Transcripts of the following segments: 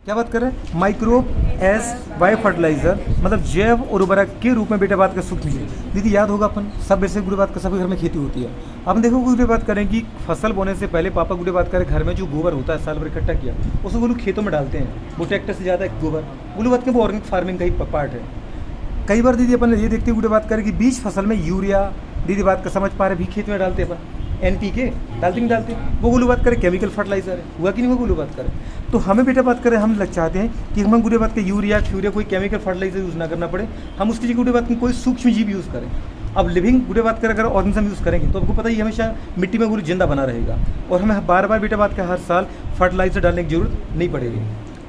क्या बात कर रहे हैं, माइक्रोब एज बायो फर्टिलाइजर, मतलब जैव उर्वरक के रूप में बेटा बात कर सूक्ष्म जीव। दीदी याद होगा अपन सब वैसे गुड़े बात कर सभी घर में खेती होती है। अपन देखो गुड़े बात करें कि फसल बोने से पहले पापा गुड़े बात करें घर में जो गोबर होता है साल भर इकट्ठा किया उसको वो लोग खेतों में डालते हैं। वो ट्रैक्टर से ज़्यादा गोबर गुड़े बात करें वो ऑर्गेनिक फार्मिंग का ही पार्ट है। कई बार दीदी अपन ये देखते हुए गुड़े बात करें कि बीज फसल में यूरिया दीदी बात का समझ पा रहे भी खेत में डालते अपन NPK डालते नहीं डालते, वो गुलू बात करें केमिकल फर्टिलाइजर है, हुआ कि नहीं हुआ गुलू बात करें। तो हमें बेटा बात करें हम चाहते हैं कि हम गुड़े बात के यूरिया फ्यूरिया कोई केमिकल फर्टिलाइजर यूज़ ना करना पड़े, हम उसकी जगह गुड़े बात में कोई सूक्ष्म जीव यूज़ करें। अब लिविंग गुड़े बात करें अगर ऑर्गेनिज्म यूज़ करेंगे तो आपको पता ही हमेशा मिट्टी में गुरु जिंदा बना रहेगा और हमें बार बार बेटा बात का हर साल फर्टिलाइजर डालने की जरूरत नहीं पड़ेगी।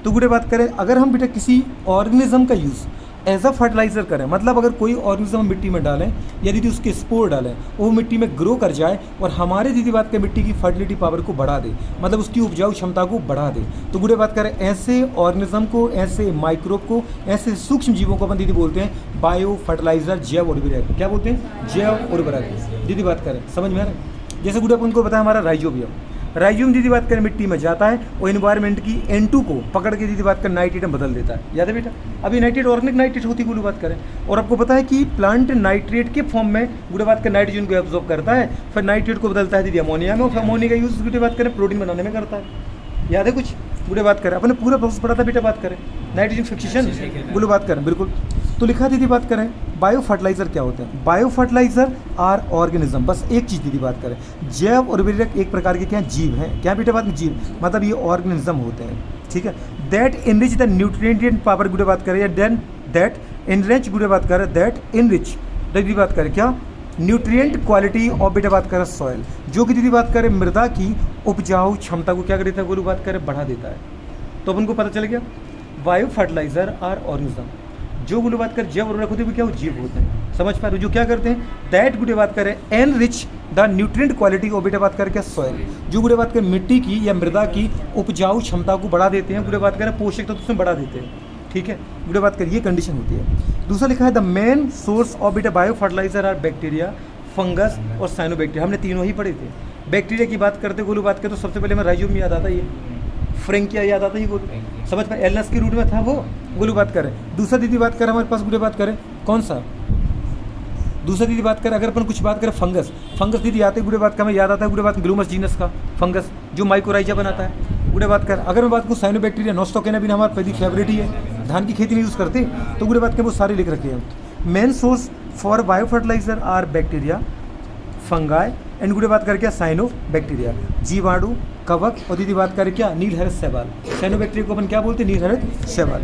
तो गुड़े बात करें अगर हम बेटा किसी ऑर्गेनिज्म का यूज़ एज अ फर्टिलाइजर करें, मतलब अगर कोई ऑर्गेनिज्म हम मिट्टी में डालें या दीदी उसके स्पोर डालें वो मिट्टी में ग्रो कर जाए और हमारे दीदी बात करें मिट्टी की फर्टिलिटी पावर को बढ़ा दे, मतलब उसकी उपजाऊ क्षमता को बढ़ा दे। तो गुड़े बात करें ऐसे ऑर्गेनिज्म को, ऐसे माइक्रोब को, ऐसे सूक्ष्म जीवों को अपन दीदी बोलते हैं बायो फर्टिलाइजर, जैव उर्वरक। क्या बोलते हैं, जैव उर्वरक। दीदी बात करें समझ में आ रहा है। जैसे गुड़े अपन को बताया हमारा राइजोबियम, राइजोबियम दीदी बात करें मिट्टी में जाता है और इन्वायरमेंट की N2 को पकड़ के दीदी बात करें नाइट्रेट में बदल देता है। याद है बेटा, अभी नाइट्रेट ऑर्गेनिक नाइट्रेट होती है गुड़े बात करें, और आपको पता है कि प्लांट नाइट्रेट के फॉर्म में गुड़े बात करें नाइट्रोजन को एब्जॉर्ब करता है, फिर नाइट्रेट को बदलता है दीदी अमोनिया में, और अमोनिया का यूज़ गुड़े बात करें प्रोटीन बनाने में करता है। याद है कुछ गुड़े बात करें, अपने पूरा प्रोसेस पढ़ा था बेटा बात करें, नाइट्रोजन फिक्सेशन गुड़े बात करें बिल्कुल। तो लिखा दीदी बात करें बायो फर्टिलाइजर क्या होते हैं, बायो फर्टिलाइजर आर ऑर्गेनिज्म। बस एक चीज़ दीदी बात करें, जैव उर्वरक एक प्रकार के क्या जीव हैं, क्या बेटा बात में जीव मतलब ये ऑर्गेनिज्म होते हैं, ठीक है। That enrich the nutrient power गुड़े बात करें, या देन दैट इनरिच गुड़े बात करें, दैट इनरिच दीदी बात करें क्या न्यूट्रिएंट क्वालिटी ऑफ बेटा बात करें सॉइल, जो कि दीदी बात करें मृदा की उपजाऊ क्षमता को क्या कर देता है गुरु बात करें बढ़ा देता है। तो अपन को पता चल गया बायो फर्टिलाइजर आर ऑर्गेनिज्म, जो गुड़े बात कर जैव उर्वरक होते हैं क्या वो जीव होते हैं, समझ पा रहे हो, जो क्या करते हैं दैट गुड़े बात करें एनरिच द न्यूट्रिएंट क्वालिटी और बेटा बात करें क्या सॉइल, जो गुड़े बात करें मिट्टी की या मृदा की उपजाऊ क्षमता को बढ़ा देते हैं, गुड़े बात करें पोषक तत्व उसमें बढ़ा देते हैं, ठीक है। गुड़े बात करें ये कंडीशन होती है। दूसरा लिखा है द मेन सोर्स ऑफ बेटा bio fertilizer are bacteria, fungus और साइनोबैक्टीरिया। हमने तीनों ही पढ़े थे। बैक्टीरिया की बात करते गुरु बात करें तो सबसे पहले हमें राइजोबियम याद आता है, ये फ्रेंकिया याद आता है, ये समझ पाए एलनस की रूट में था वो गुरु बात करें। दूसरा दीदी बात करें हमारे पास गुरु बात करें कौन सा, दूसरा दीदी बात करें अगर अपन कुछ बात करें फंगस, फंगस दीदी आते गुड़े बात का हमें याद आता है गुड़े बात ग्लूमस जीनस का फंगस जो माइकोराइजा बनाता है गुड़े बात कर। अगर मैं बात करूँ साइनोबैक्टीरिया नोस्टोकेना भी हमारा पहली फेवरेट ही है, धान की खेती में यूज़ करते तो गुड़े बात के वो सारे लिख रखे हैं। Main source for bio fertilizer are bacteria, fungi and गुड़े बात कर क्या साइनो बैक्टीरिया, जीवाणु, कवक और दीदी बात करें क्या नील हरित शैवाल। साइनो बैक्टीरिया को अपन क्या बोलते हैं, नील हरित शैवाल।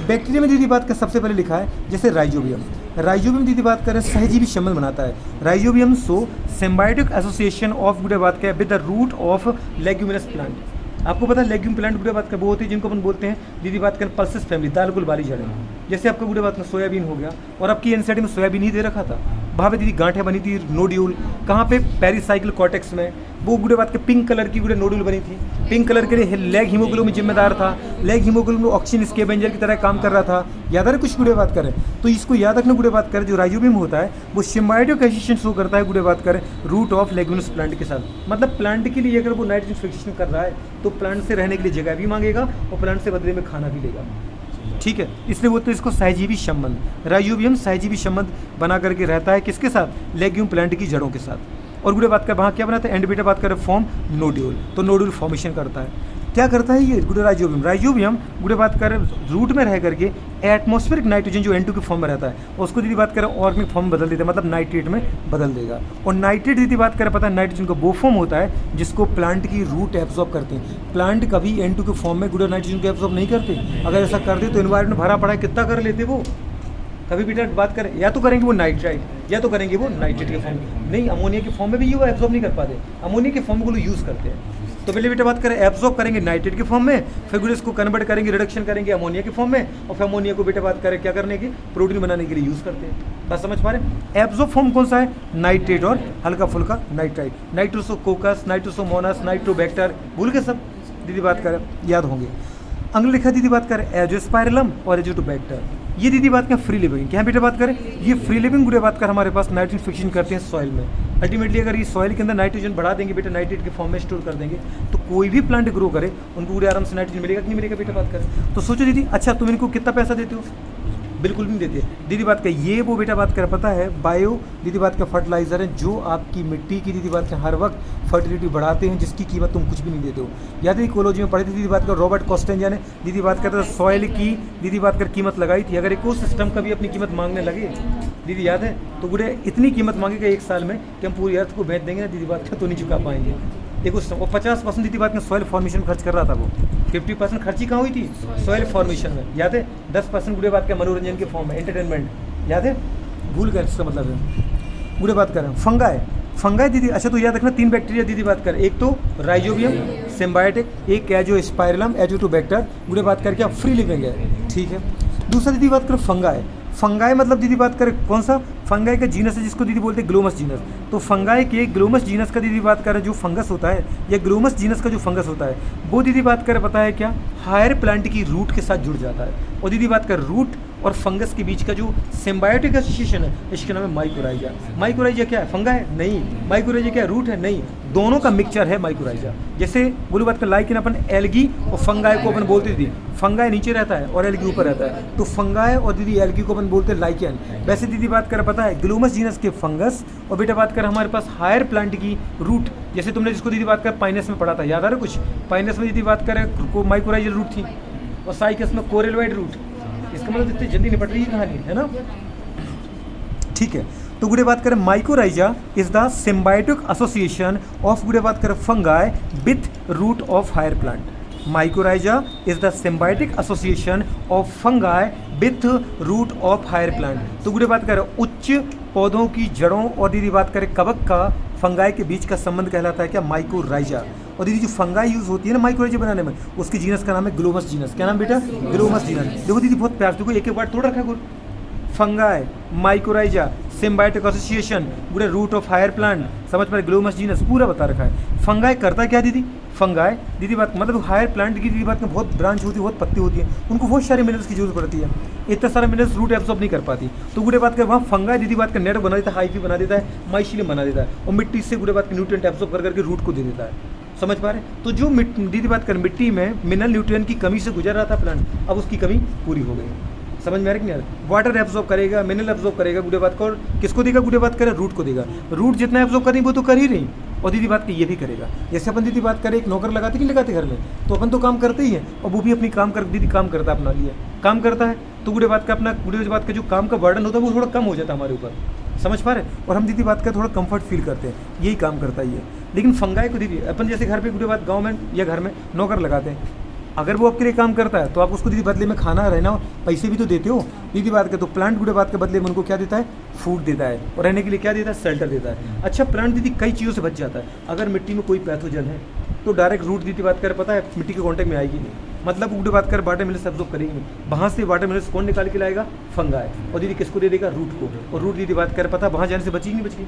बैक्टीरिया में दीदी बात का सबसे पहले लिखा है जैसे राइजोबियम, राइजोबियम दीदी बात करें सहजीवी संबंध बनाता है। Rhizobium so symbiotic association of गुड़े बात का with the root of leguminous plant. आपको पता है लेग्यूम प्लांट गुड़े बात का वो होती है जिनको अपन बोलते हैं दीदी बात करें पल्सेस फैमिली, दाल गुल वाली जड़ें। जैसे आपका गुड़े बात में सोयाबीन हो गया, और आपकी एनसीईआरटी में सोयाबीन ही दे रखा था, वहाँ पे दीदी गांठें बनी थी नोड्यूल, कहाँ पे पेरिसाइकिल कॉर्टेक्स में, वो गुड़े बात के पिंक कलर की गुड़े नोड्यूल बनी थी। पिंक कलर के लिए लेग हीमोग्लोबिन जिम्मेदार था, लेग हीमोग्लोबिन ऑक्सीजन स्कैवेंजर की तरह काम कर रहा था। याद है कुछ गुड़े बात करें, तो इसको याद रखना गुड़े बात करें जो राइजोबियम होता है वो सिम्बायोटिक एसोसिएशन शो करता है गुड़े बात करें रूट ऑफ लेग्यूमिनस प्लांट के साथ। मतलब प्लांट के लिए अगर वो नाइट्रोजन फिक्सेशन कर रहा है तो प्लांट से रहने के लिए जगह भी मांगेगा और प्लांट से बदले में खाना भी लेगा, ठीक है। इसलिए वो तो इसको सहजीवी संबंध, राइजोबियम सहजीवी संबंध बना करके रहता है किसके साथ, लेग्यूम प्लांट की जड़ों के साथ। और गुड़े बात कर वहाँ क्या बनाता है एंड बेटा बात करें फॉर्म नोड्यूल, तो नोड्यूल फॉर्मेशन करता है। क्या करता है ये गुड़े राइजोबियम, राइजोबियम गुड़े बात करें रूट में रह करके एटमॉस्फेरिक नाइट्रोजन जो N2 के फॉर्म में रहता है उसको दीदी बात करें ऑर्गेनिक फॉर्म में बदल देता है, मतलब नाइट्रेट में बदल देगा। और नाइट्रेट दीदी बात करें पता है नाइट्रोजन का वो फॉर्म होता है जिसको प्लांट की रूट एब्जॉर्ब करते हैं। प्लांट कभी N2 के फॉर्म में गुड़े नाइट्रोजन को एब्जॉर्ब नहीं करते, अगर ऐसा करते तो एनवायरमेंट भरा पड़ा है कितना कर लेते वो। कभी बेटा बात करें या तो करेंगे वो नाइट्राइट या तो करेंगे वो नाइट्रेट के फॉर्म में, नहीं अमोनिया के फॉर्म में भी ये वो एब्जॉर्ब नहीं कर पाते, अमोनिया के फॉर्म को लोग यूज़ करते हैं। तो पहले बेटा बात करें एब्जॉर्ब करेंगे नाइट्रेट के फॉर्म में, फिर गुड़े इसको कन्वर्ट करेंगे रिडक्शन करेंगे अमोनिया के फॉर्म में, और फिर अमोनिया को बेटा बात करें क्या करने की प्रोटीन बनाने के लिए यूज़ करते हैं। बात समझ पा रहे हैं। एब्जॉर्ब फॉर्म कौन सा है, नाइट्रेट और हल्का फुल्का नाइट्राइट, नाइट्रोसोकोकस, नाइट्रोसोमोनास, नाइट्रोबैक्टर, भूल के सब दीदी बात करें याद होंगे। अगला लिखा दीदी बात करें एजोस्पाइरलम और एजोटोबैक्टर, ये दीदी बात करें फ्री लिविंग। क्या बेटा बात करें ये फ्री लिविंग गुड़े बात कर हमारे पास नाइट्रोजन फिक्सेशन करते हैं सॉइल में, अल्टीमेटली अगर ये सॉइल के अंदर नाइट्रोजन बढ़ा देंगे बेटा, नाइट्रेट के फॉर्म में स्टोर कर देंगे, तो कोई भी प्लांट ग्रो करे उनको पूरे आराम से नाइट्रोजन मिलेगा कि नहीं मिलेगा बेटा, बात करें तो सोचो दीदी। अच्छा तुम इनको कितना पैसा देते हो? बिल्कुल भी नहीं देते दीदी, बात कर ये वो बेटा बात कर पता है बायो दीदी बात का फर्टिलाइजर है जो आपकी मिट्टी की दीदी बात कर हर वक्त फर्टिलिटी बढ़ाते हैं, जिसकी कीमत तुम कुछ भी नहीं देते हो। याद है इकोलॉजी में पढ़ी थी दीदी बात कर, रॉबर्ट कॉस्टेंजर ने दीदी बात करता सॉइल की दीदी बात कर कीमत लगाई थी। अगर इकोसिस्टम का भी अपनी कीमत मांगने लगे दीदी याद है, तो बुढ़े इतनी कीमत मांगेगा एक साल में कि हम पूरी अर्थ को बेच देंगे ना दीदी बात कर, तो नहीं चुका पाएंगे इकोसिस्टम। और 50% दीदी बात में सॉइल फॉर्मेशन खर्च कर रहा था वो, 50% खर्ची कहाँ हुई थी? सॉइल फॉर्मेशन में। याद है 10% बुढ़े बात का मनोरंजन के फॉर्म में, एंटरटेनमेंट। याद है, भूल गए इसका मतलब है। बुढ़े बात करें फंगाई, फंगाई दीदी अच्छा तो याद रखना 3 बैक्टीरिया दीदी बात करें, एक तो राइजोबियम सिम्बायोटिक, एक एजोस्पाइरलम, एजोटोबैक्टर बुढ़े बात करके आप फ्री लिविंग है, ठीक है। दूसरा दीदी बात करें फंगाई, फंगाई मतलब दीदी बात करें कौन सा? फंगाई का जीनस है जिसको दीदी बोलते हैं ग्लोमस जीनस। तो फंगाई के ग्लोमस जीनस का दीदी बात करें जो फंगस होता है, या ग्लोमस जीनस का जो फंगस होता है वो दीदी बात करें पता है क्या? हायर प्लांट की रूट के साथ जुड़ जाता है। और दीदी बात कर रूट और फंगस के बीच का जो सिम्बायोटिक एसोसिएशन है इसके नाम है माइकोराइजा। माइकोराइजा क्या है? फंगा है? नहीं। माइकोराइजा क्या है? रूट है? नहीं। दोनों का मिक्सचर है माइकोराइजा। जैसे बोलो बात कर लाइक अपन एल्गी और फंगाई को अपन बोलते थे, फंगाई नीचे रहता है और एल्गी ऊपर रहता है, तो फंगाई और दीदी एल्गी को अपन बोलते हैं लाइकेन। वैसे दीदी बात कर पता है ग्लोमस जीनस के फंगस, और बेटा बात कर हमारे पास हायर प्लांट की रूट, जैसे तुमने जिसको दीदी बात कर पाइनस में पढ़ा था, याद आ रहा कुछ? पाइनस में दीदी बात करें माइकोराइजल रूट थी और साइकस में कोरेलवाइड रूट। इसका मतलब इतनी जल्दी निपट रही है कहानी, है ना, ठीक है। तो गुड़े बात करें mycorrhiza is the symbiotic association of गुड़े बात करें fungi with root of higher plant. Mycorrhiza is the symbiotic association of fungi with root of higher plant. तो गुड़े बात करें उच्च पौधों की जड़ों और दीदी बात करें कवक का फंगाई के बीच का संबंध कहलाता है क्या? माइकोराइजा। और दीदी जो फंगाई यूज होती है ना माइकोराइजा बनाने में, उसकी जीनस का नाम है ग्लोमस जीनस। क्या नाम बेटा? Glomus genus. देखो दीदी बहुत प्यार से देखो, एक एक बार तोड़ रखा है, फंगाई, माइकोराइजा, सिम्बायोटिक एसोसिएशन, पूरे रूट ऑफ हायर प्लांट, समझ पा रहे? ग्लोमस जीनस पूरा बता रखा है। फंगाई करता क्या दीदी? फंगाई दीदी बात मतलब हायर प्लांट की दीदी बात में बहुत ब्रांच होती है, बहुत पत्ती होती है, उनको बहुत सारे मिनरल्स की जरूरत पड़ती है, इतना सारा मिनरल्स रूट एब्सॉर्ब नहीं कर पाती। तो गुड़े बात कर वहाँ फंगाई दीदी बात का नेट बना देता है, हाईफी बना देता है, माइसीलियम बना देता है, और मिट्टी से गुड़े बात के न्यूट्रिएंट एब्सॉर्ब कर करके रूट को दे देता है। समझ पा रहे? तो जो दीदी बात कर मिट्टी में मिनरल न्यूट्रिएंट की कमी से गुजर रहा था प्लांट, अब उसकी कमी पूरी हो गई। समझ में आ रहा कि नहीं आ रहा? वाटर एब्जॉर्ब करेगा, मिनरल एब्जॉर्ब करेगा, गुड़े बात को, और किसको देगा? गुड़े बात करे रूट को देगा। रूट जितना एब्जॉर्ब करेंगे वो तो कर ही रही, और दीदी बात की ये भी करेगा। जैसे अपन दीदी बात करें एक नौकर लगाते कि नहीं लगाते घर में, तो अपन तो काम करते ही हैं, और वो भी अपनी काम कर दीदी काम करता है अपना लिए काम करता है, तो गुड़े बात का अपना गुड़े बात का जो काम का बर्डन होता है वो थोड़ा कम हो जाता है हमारे ऊपर। समझ पा रहे? और हम दीदी बात का थोड़ा कंफर्ट फील करते हैं, यही काम करता ही है। लेकिन फंगाई को दीदी अपन जैसे घर पे गुड़े बात गाँव में या घर में नौकर लगाते हैं, अगर वो आपके लिए काम करता है तो आप उसको दीदी बदले में खाना रहना पैसे भी तो देते हो दीदी बात का। तो प्लांट गुड़े बात के बदले में उनको क्या देता है? फूड देता है, और रहने के लिए क्या देता है? शेल्टर देता है। अच्छा प्लांट दीदी कई चीज़ों से बच जाता है। अगर मिट्टी में कोई पैथोजन है तो डायरेक्ट रूट दीदी बात कर पता है मिट्टी के कॉन्टेक्ट में आएगी नहीं, मतलब गुड़े बात कर वाटर मिनरल्स एब्जॉर्ब करेंगे नहीं, वहाँ से वाटर मिनरल्स कौन निकाल के लाएगा? फंगाई। और दीदी किसको दे देगा? रूट को। और रूट दीदी बात कर पता है वहाँ जाने से बची नहीं बची,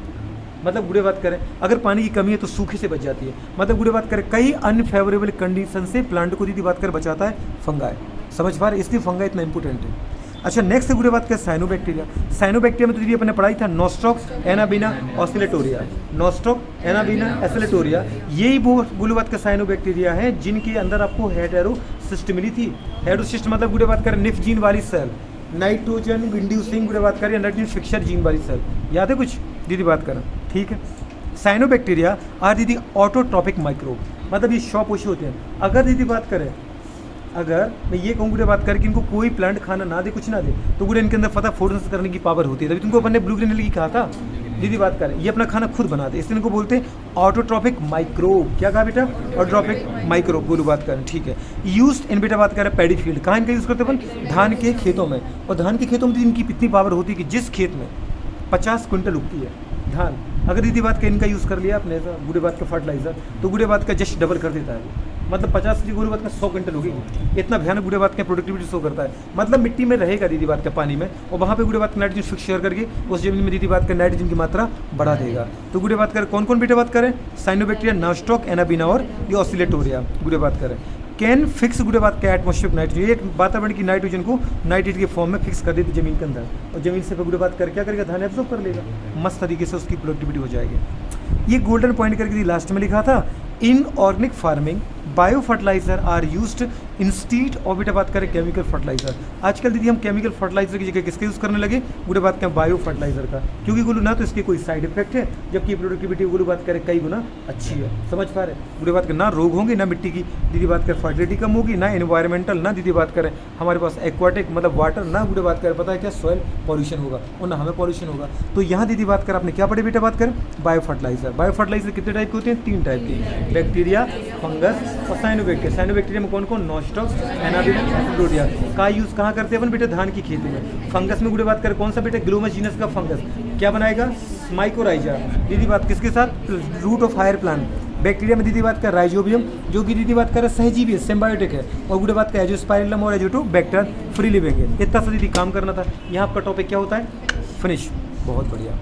मतलब गुड़े बात करें अगर पानी की कमी है तो सूखे से बच जाती है। मतलब गुड़े बात करें कई अनफेवरेबल कंडीशन से प्लांट को दीदी बात कर बचाता है फंगाई। समझ पा रहे? इसलिए फंगाई इतना इंपॉर्टेंट है। अच्छा नेक्स्ट गुड़े बात करें साइनोबैक्टीरिया। साइनोबैक्टीरिया में तो दीदी अपने पढ़ाई था नोस्ट्रॉक एनाबीना ऑसिलेटोरिया। नोस्ट्रॉक एनाबीना ऑसिलेटोरिया यही वो गुड़े बात का साइनोबैक्टीरिया है जिनके अंदर आपको हेटेरोसिस्ट मिली थी। हेटेरोसिस्ट मतलब गुड़े बात करें निफ जीन वाली सेल, नाइट्रोजन इंड्यूसिंग गुड़े बात करें नाइट्रोजन फिक्सर जीन वाली सेल। याद है कुछ दीदी बात करें? ठीक है। साइनोबैक्टीरिया आर दीदी ऑटोट्रॉपिक माइक्रोब, मतलब ये शौपोषी होते हैं। अगर दीदी बात करें, अगर मैं ये कहूँ गुड़े बात करें कि इनको कोई प्लांट खाना ना दे, कुछ ना दे, तो गुड़े इनके अंदर फटा फोटोसिंथेसिस करने की पावर होती है। तभी तुमको अपन ने ब्लू ग्रीन की कहा था दीदी बात करें ये अपना खाना खुद बनाते, इसलिए इनको बोलते हैं ऑटोट्रॉपिक माइक्रोब। क्या कहा बेटा? ऑटोट्रॉपिक माइक्रोब गुरु बात करें, ठीक है। यूज्ड इन बेटा बात करें पैडी फील्ड, कहाँ इनका यूज़ करते हैं अपन? धान के खेतों में। और धान के खेतों में इनकी इतनी पावर होती है कि जिस खेत में 50 क्विंटल उगती है धान, अगर दीदी बात का इनका यूज़ कर लिया आपने गुड़े बात का फर्टिलाइजर, तो गुड़े बात का जस्ट डबल कर देता है। मतलब 50 की गुड़े बात का 100 क्विंटल होगी, इतना भयानक गुड़े बात का प्रोडक्टिविटी शो करता है। मतलब मिट्टी में रहेगा दीदी बात का पानी में, और वहाँ पे गुड़े बात का नाइट्रोजन फिक्स करके उस जमीन में दीदी बात का नाइट्रोजन की मात्रा बढ़ा देगा। तो गुड़े बात करें कौन कौन बेटे बात करें? साइनोबैक्टीरिया, नोस्ट्रॉक एनाबीना और ये ऑसिलेटोरिया गुड़े बात करें। कैन फिक्स गुड बात क्या एटमोस्फियर नाइट्रोजन, एक वातावरण की नाइट्रोजन को नाइट्रेट के फॉर्म में फिक्स कर देती जमीन के अंदर, और जमीन से गुड बात कर क्या करेगा, धान एब्जॉर्ब कर लेगा, मस्त तरीके से उसकी प्रोडक्टिविटी हो जाएगी। ये गोल्डन पॉइंट करके लास्ट में लिखा था, in organic farming bio fertilizer are used instead of, बेटा बात करें केमिकल फर्टिलाइजर। आजकल दीदी हम केमिकल फर्टिलाइजर की जगह किसके यूज़ करने लगे, गुड़े बात करें बायो फर्टिलाइजर का, क्योंकि गुलू ना तो इसके कोई साइड इफेक्ट है, जबकि प्रोडक्टिविटी गुलू बात करें कई गुना अच्छी है। समझ पा रहे, गुड़े बात करें ना रोग होंगे, ना मिट्टी की दीदी बात करें फर्टिलिटी कम होगी, ना इन्वायरमेंटल, ना दीदी बात करें हमारे पास एक्वाटिक मतलब वाटर, ना गुड़े बात करें पता है क्या सॉइल पॉल्यूशन होगा, और ना हमें पॉल्यूशन होगा। तो यहाँ दीदी बात करें आपने क्या पढ़े बेटा, बात करें बायो फर्टिलाइजर। बायो फर्टिलाइजर कितने टाइप के होते हैं, 3 टाइप के, बैक्टीरिया, फंगस और साइनोबैक्टीरिया। साइनोबैक्टीरिया में कौन कौन, नॉस्टॉक्स, एनाबिन, एसिडोडिया का यूज़ कहाँ करते हैं अपन बेटे, धान की खेती में। फंगस में गुड़े बात करें कौन सा बेटे, ग्लोमस जीनस का फंगस क्या बनाएगा, माइकोराइजा, दीदी बात किसके साथ, root of higher plant. Bacteria में दीदी बात कर राइजोबियम, जो कि दीदी बात कर सिम्बायोटिक है, सिम्बायोटिक है, और गुड़े बात का एजोस्पाइरलम और एजोटोबैक्टर फ्री लिविंग है। इतना सा दीदी काम करना था। यहाँ आपका टॉपिक क्या होता है, फिनिश। बहुत बढ़िया।